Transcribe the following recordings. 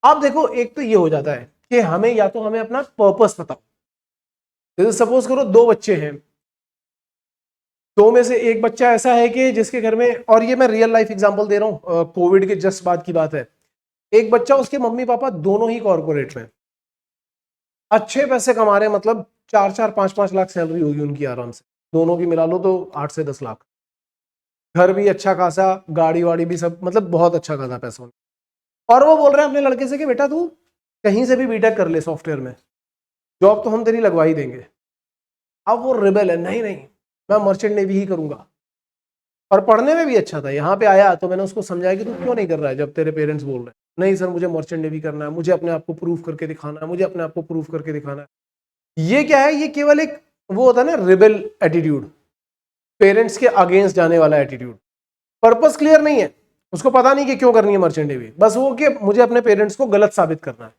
आप देखो, एक तो ये हो जाता है कि हमें या तो हमें अपना पर्पस बताओ। जैसे सपोज करो 2 बच्चे हैं, 2 में से एक बच्चा ऐसा है कि जिसके घर में, और ये मैं रियल लाइफ एग्जांपल दे रहा हूं, कोविड के जस्ट बाद की बात है, एक बच्चा, उसके मम्मी पापा दोनों ही कॉर्पोरेट में अच्छे पैसे कमा रहे हैं, मतलब 4-4 5-5 लाख सैलरी होगी उनकी आराम से, दोनों की मिला लो तो 8 से 10 लाख, घर भी अच्छा खासा, गाड़ी वाड़ी भी सब, मतलब बहुत अच्छा खासा पैसा। और वो बोल रहे हैं अपने लड़के से कि बेटा तू कहीं से भी बीटेक कर ले सॉफ्टवेयर में, जॉब तो हम तेरी लगवा ही देंगे। अब वो रिबेल है, नहीं नहीं मैं मर्चेंट नेवी ही करूंगा, और पढ़ने में भी अच्छा था। यहाँ पे आया तो मैंने उसको समझाया कि तू क्यों नहीं कर रहा है जब तेरे पेरेंट्स बोल रहे हैं। नहीं सर मुझे मर्चेंट नेवी करना है, मुझे अपने आप को प्रूव करके दिखाना है, मुझे अपने आप को प्रूव करके दिखाना है। ये क्या है, ये केवल एक वो होता है ना रिबेल एटीट्यूड, पेरेंट्स के अगेंस्ट जाने वाला एटीट्यूड। पर्पस क्लियर नहीं है, उसको पता नहीं कि क्यों करनी है मर्चेंट नेवी, बस वो कि मुझे अपने पेरेंट्स को गलत साबित करना है।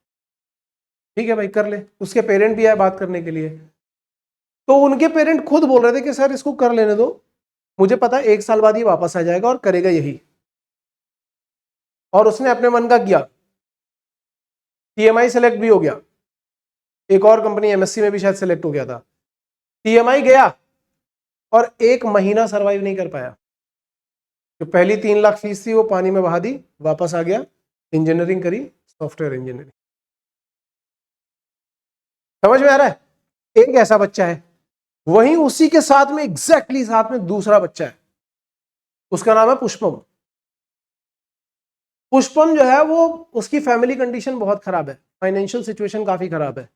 ठीक है भाई कर ले, उसके पेरेंट भी आए बात करने के लिए, तो उनके पेरेंट खुद बोल रहे थे कि सर इसको कर लेने दो, मुझे पता है 1 साल बाद ये वापस आ जाएगा और करेगा यही। और उसने अपने मन का किया, टीएमआई सेलेक्ट भी हो गया, एक और कंपनी एमएससी में भी शायद सेलेक्ट हो गया था। टीएमआई गया और 1 महीना सरवाइव नहीं कर पाया। जो पहली 3 लाख फीस थी वो पानी में बहा दी, वापस आ गया, इंजीनियरिंग करी, सॉफ्टवेयर इंजीनियरिंग। समझ में आ रहा है? एक ऐसा बच्चा है, वहीं उसी के साथ में एग्जैक्टली साथ में दूसरा बच्चा है, उसका नाम है पुष्पम। पुष्पम जो है वो, उसकी फैमिली कंडीशन बहुत खराब है, फाइनेंशियल सिचुएशन काफी खराब है।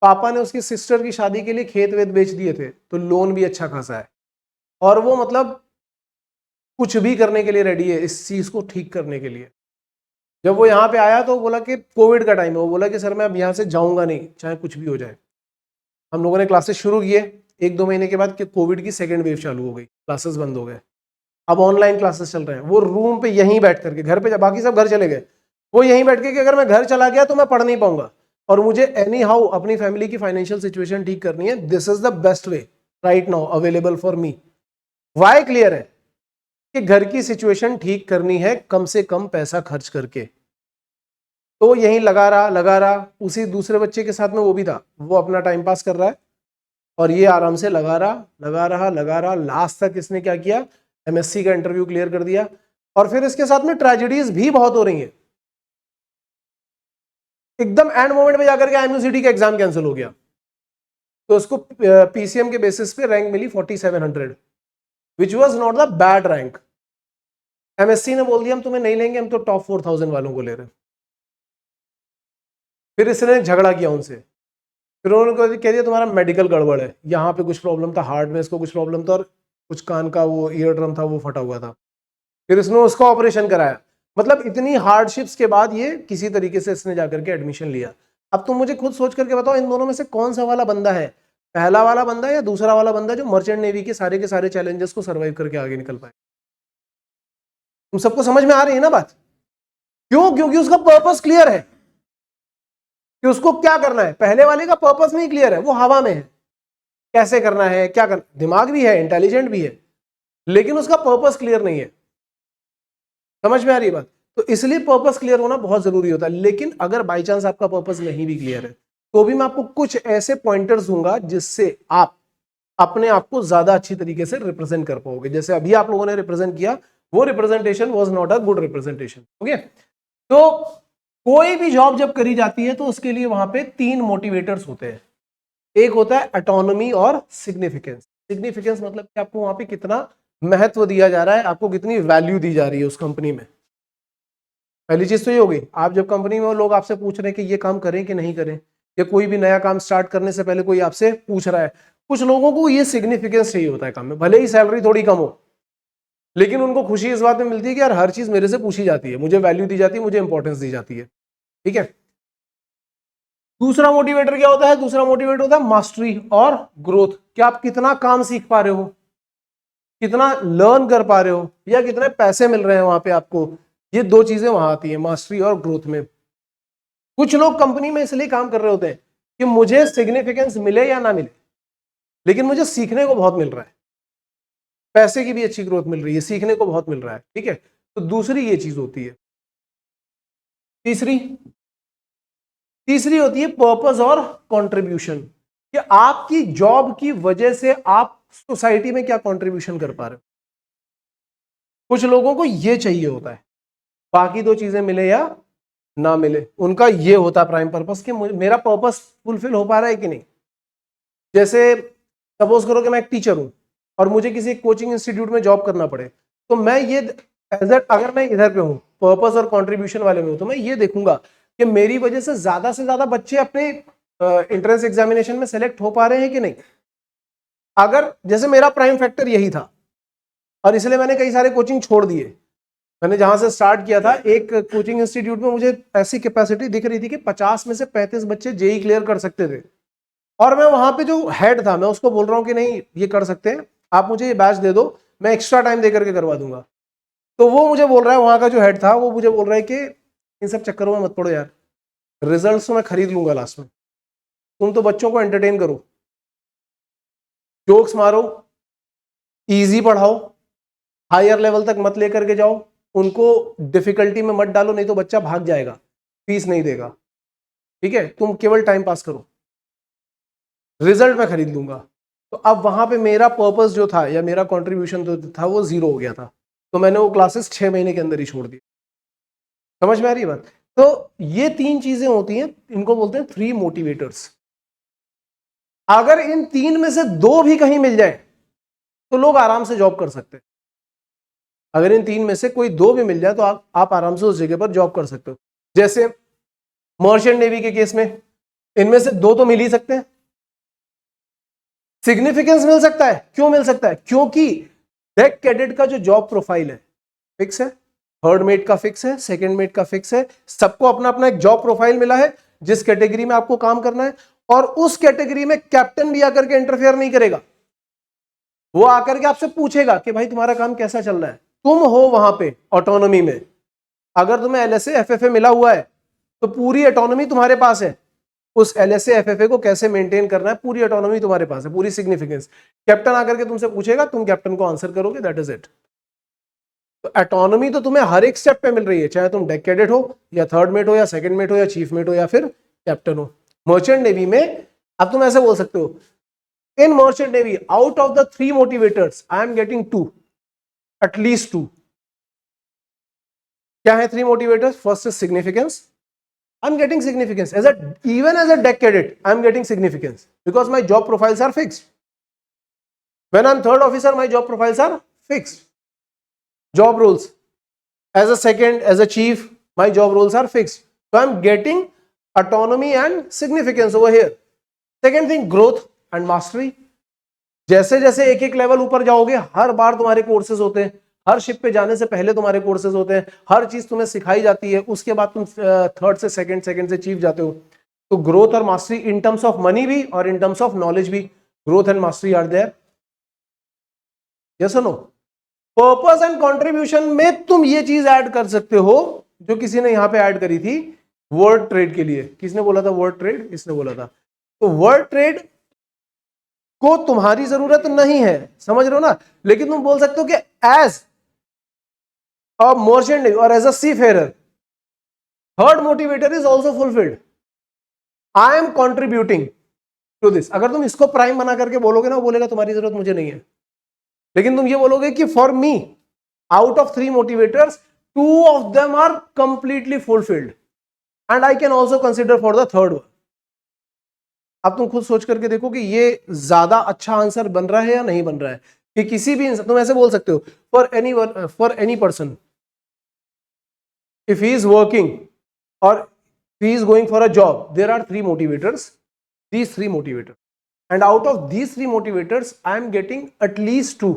पापा ने उसकी सिस्टर की शादी के लिए खेत वेत बेच दिए थे, तो लोन भी अच्छा खासा है, और वो मतलब कुछ भी करने के लिए रेडी है इस चीज को ठीक करने के लिए। जब वो यहाँ पे आया तो बोला कि कोविड का टाइम है, वो बोला कि सर मैं अब यहाँ से जाऊंगा नहीं चाहे कुछ भी हो जाए। हम लोगों ने क्लासेस शुरू किए, 1-2 महीने के बाद कोविड की सेकेंड वेव चालू हो गई, क्लासेस बंद हो गए, अब ऑनलाइन क्लासेस चल रहे हैं। वो रूम पे यहीं बैठ करके, घर पे बाकी सब घर चले गए, वो यहीं बैठ के कि अगर मैं घर चला गया तो मैं पढ़ नहीं पाऊंगा, और मुझे एनी हाउ अपनी फैमिली की फाइनेंशियल सिचुएशन ठीक करनी है, this is the best way right now available for me. वाई क्लियर है कि घर की सिचुएशन ठीक करनी है कम से कम पैसा खर्च करके। तो यहीं लगा रहा, उसी दूसरे बच्चे के साथ में वो भी था, वो अपना टाइम पास कर रहा है, और ये आराम से लगा रहा, लास्ट तक इसने क्या किया, एमएससी का इंटरव्यू क्लियर कर दिया। और फिर इसके साथ में ट्रेजेडीज भी बहुत हो रही है, एकदम एंड मोमेंट में जाकर के एमयूसीटी का एग्जाम कैंसिल हो गया, तो उसको पीसीएम के बेसिस पे रैंक मिली 4700, which was not the bad rank. MSc ने बोल दिया हम तुम्हें नहीं लेंगे, हम तो टॉप 4000 वालों को ले रहे हैं। फिर इसने झगड़ा किया उनसे, फिर उन्होंने कह दिया तुम्हारा मेडिकल गड़बड़ है, यहाँ पे कुछ प्रॉब्लम था, हार्ट में इसको कुछ प्रॉब्लम था, और कुछ कान का वो ईयर ड्रम था वो फटा हुआ था, फिर इसने उसका ऑपरेशन कराया। मतलब इतनी हार्डशिप्स के बाद ये किसी तरीके से इसने जाकर के एडमिशन लिया। अब तुम मुझे खुद सोच करके बताओ, इन दोनों में से कौन सा वाला बंदा है, पहला वाला बंदा या दूसरा वाला बंदा जो मर्चेंट नेवी के सारे चैलेंजेस को सर्वाइव करके आगे निकल पाए? तुम सबको समझ में आ रही है ना बात? क्यों? क्योंकि उसका पर्पस क्लियर है कि उसको क्या करना है। पहले वाले का पर्पस नहीं क्लियर है, वो हवा में है, कैसे करना है, क्या करना, दिमाग भी है, इंटेलिजेंट भी है, लेकिन उसका पर्पस क्लियर नहीं है। समझ में आ रही बात? तो इसलिए पर्पस क्लियर होना बहुत जरूरी होता है। लेकिन अगर बाई चांस आपका पर्पस नहीं भी क्लियर है, तो भी मैं आपको कुछ ऐसे पॉइंटर्स दूंगा जिससे आप अपने आप को ज्यादा अच्छी तरीके से रिप्रेजेंट कर पाओगे। जैसे अभी आप लोगों ने रिप्रेजेंट किया, वो representation was not a good representation. Okay, तो कोई भी जॉब जब करी जाती है तो उसके लिए वहां पे 3 मोटिवेटर्स होते हैं। एक होता है ऑटोनॉमी और सिग्निफिकेंस। सिग्निफिकेंस मतलब कि आपको वहां पे कितना महत्व दिया जा रहा है, आपको कितनी वैल्यू दी जा रही है उस कंपनी में। पहली चीज तो ये होगी, आप जब कंपनी में हो, लोग आपसे पूछ रहे हैं कि ये काम करें कि नहीं करें, या कोई भी नया काम स्टार्ट करने से पहले कोई आपसे पूछ रहा है। कुछ लोगों को ये सिग्निफिकेंस चाहिए होता है काम में, भले ही सैलरी थोड़ी कम हो, लेकिन उनको खुशी इस बात में मिलती है कि यार हर चीज मेरे से पूछी जाती है, मुझे वैल्यू दी जाती है, मुझे इंपॉर्टेंस दी जाती है। ठीक है। दूसरा मोटिवेटर क्या होता है? दूसरा मोटिवेटर होता है मास्टरी और ग्रोथ। क्या आप कितना काम सीख पा रहे हो, कितना लर्न कर पा रहे हो, या कितने पैसे मिल रहे हैं वहां पे आपको। ये 2 चीजें वहां आती है मास्टरी और ग्रोथ में। कुछ लोग कंपनी में इसलिए काम कर रहे होते हैं कि मुझे सिग्निफिकेंस मिले या ना मिले, लेकिन मुझे सीखने को बहुत मिल रहा है, पैसे की भी अच्छी ग्रोथ मिल रही है, सीखने को बहुत मिल रहा है। ठीक है, तो दूसरी ये चीज होती है। तीसरी तीसरी होती है पर्पस और कंट्रीब्यूशन, कि आपकी जॉब की वजह से आप सोसाइटी में क्या कंट्रीब्यूशन कर पा रहे हो। कुछ लोगों को ये चाहिए होता है, बाकी दो चीजें मिले या ना मिले, उनका ये होता है प्राइम पर्पस कि मेरा पर्पस फुलफिल हो पा रहा है कि नहीं। जैसे सपोज करो कि मैं एक टीचर हूं और मुझे किसी कोचिंग इंस्टीट्यूट में जॉब करना पड़े, तो मैं ये अगर मैं इधर पे हूं पर्पस और कंट्रीब्यूशन वाले में हूं, तो मैं ये देखूंगा कि मेरी वजह से ज्यादा बच्चे अपने एंट्रेंस एग्जामिनेशन में सेलेक्ट हो पा रहे हैं कि नहीं। अगर जैसे मेरा प्राइम फैक्टर यही था और इसलिए मैंने कई सारे कोचिंग छोड़ दिए। मैंने जहां से स्टार्ट किया था, एक कोचिंग इंस्टीट्यूट में मुझे ऐसी कैपेसिटी दिख रही थी कि 50 में से 35 बच्चे जेई क्लियर कर सकते थे, और मैं वहां पे जो हेड था मैं उसको बोल रहा हूं कि नहीं ये कर सकते हैं, आप मुझे ये बैच दे दो, मैं एक्स्ट्रा टाइम दे करके करवा दूंगा। तो वो मुझे बोल रहा है, वहां का जो हेड था वो मुझे बोल रहा है कि इन सब चक्करों में मत पड़ो यार, रिजल्ट्स तो मैं खरीद लूंगा लास्ट में, तुम तो बच्चों को एंटरटेन करो, जोक्स मारो, इजी पढ़ाओ, हायर लेवल तक मत लेकर के जाओ, उनको डिफिकल्टी में मत डालो, नहीं तो बच्चा भाग जाएगा, फीस नहीं देगा, ठीक है, तुम केवल टाइम पास करो, रिजल्ट मैं खरीद लूंगा। तो अब वहां पे मेरा पर्पस जो था या मेरा कंट्रीब्यूशन जो था वो जीरो हो गया था, तो मैंने वो क्लासेस 6 महीने के अंदर ही छोड़ दी। समझ में आ रही बात। तो ये तीन चीजें होती हैं, इनको बोलते हैं 3 मोटिवेटर्स। अगर इन तीन में से दो भी कहीं मिल जाए तो लोग आराम से जॉब कर सकते हैं। अगर इन तीन में से कोई दो भी मिल जाए तो आप आराम से उस जगह पर जॉब कर सकते हो। जैसे मर्चेंट नेवी के केस में इनमें से दो तो मिल ही सकते हैं। सिग्निफिकेंस मिल सकता है, क्यों मिल सकता है, क्योंकि डेक कैडेट का जो जॉब प्रोफाइल है फिक्स है, थर्ड मेट का फिक्स है, सेकंड मेट का फिक्स है, सबको अपना अपना एक जॉब प्रोफाइल मिला है जिस कैटेगरी में आपको काम करना है, और उस कैटेगरी में कैप्टन भी आकर के इंटरफेयर नहीं करेगा। वो आकर के आपसे पूछेगा कि भाई तुम्हारा काम कैसा चल रहा है, तुम हो वहां पे ऑटोनॉमी में। अगर तुम्हें एलएसए एफएफए मिला हुआ है तो पूरी ऑटोनॉमी तुम्हारे पास है, उस एलएसए एफएफए को कैसे मेंटेन करना है पूरी ऑटोनॉमी तुम्हारे पास है, पूरी सिग्निफिकेंस। कैप्टन आकर के तुमसे पूछेगा, तुम कैप्टन को आंसर करोगे, दैट इज इट। तो ऑटोनॉमी तो तुम्हें हर एक स्टेप पे मिल रही है, चाहे तुम डेक कैडेट हो या थर्ड मेट हो या सेकंड मेट हो या चीफ मेट हो या फिर कैप्टन हो। मर्चेंट नेवी में अब तुम ऐसे बोल सकते हो, इन merchant navy out of the 3 motivators I am getting 2, at least 2। क्या है 3 motivators? First is significance, I'm getting significance even as a deck cadet. I'm getting significance because my job profiles are fixed. When I'm third officer, my job profiles are fixed. Job roles as a second, as a chief, my job roles are fixed. So I'm getting autonomy and significance over here. Second thing, growth and mastery. जैसे जैसे एक एक level ऊपर जाओगे, हर बार तुम्हारे courses होते हैं, हर ship पे जाने से पहले तुम्हारे कोर्सेज होते हैं, हर चीज तुम्हें सिखाई जाती है, उसके बाद तुम थर्ड से सेकंड, सेकंड से चीफ जाते हो। तो ग्रोथ और mastery in terms of money भी और इन टर्म्स ऑफ नॉलेज भी, growth and mastery are there. Yes और नो? पर्पस एंड कंट्रीब्यूशन में तुम ये चीज ऐड कर सकते हो जो किसी ने यहां पे ऐड करी थी वर्ड ट्रेड के लिए। किसने बोला था वर्ड ट्रेड? इसने बोला था। तो वर्ड ट्रेड को तुम्हारी जरूरत नहीं है, समझ रहे हो ना, लेकिन तुम बोल सकते हो कि एज अ मर्चेंट और as a seafarer, third motivator is also fulfilled, I am contributing to this. अगर तुम इसको प्राइम बना करके बोलोगे ना, वो बोलेगा तुम्हारी जरूरत मुझे नहीं है। लेकिन तुम ये बोलोगे कि for me out of 3 motivators 2 of them are completely fulfilled and I can also consider for the third one. अब तुम खुद सोच करके देखो कि ये ज्यादा अच्छा आंसर बन रहा है या नहीं बन रहा है। कि किसी भी तुम ऐसे बोल सकते हो, for any person if he is working or he is going for a job, there are 3 motivators, these 3 motivators, and out of these 3 motivators I am getting at least 2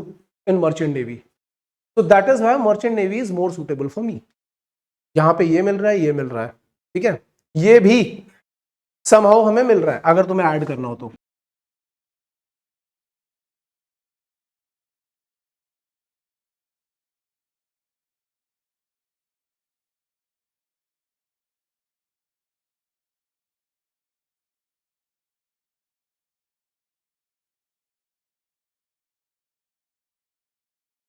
in merchant navy, so that is why merchant navy is more suitable for me। यहां पे ये मिल रहा है, ये मिल रहा है, ठीक है, ये भी somehow हमें मिल रहा है अगर तुम्हें ऐड करना हो तो।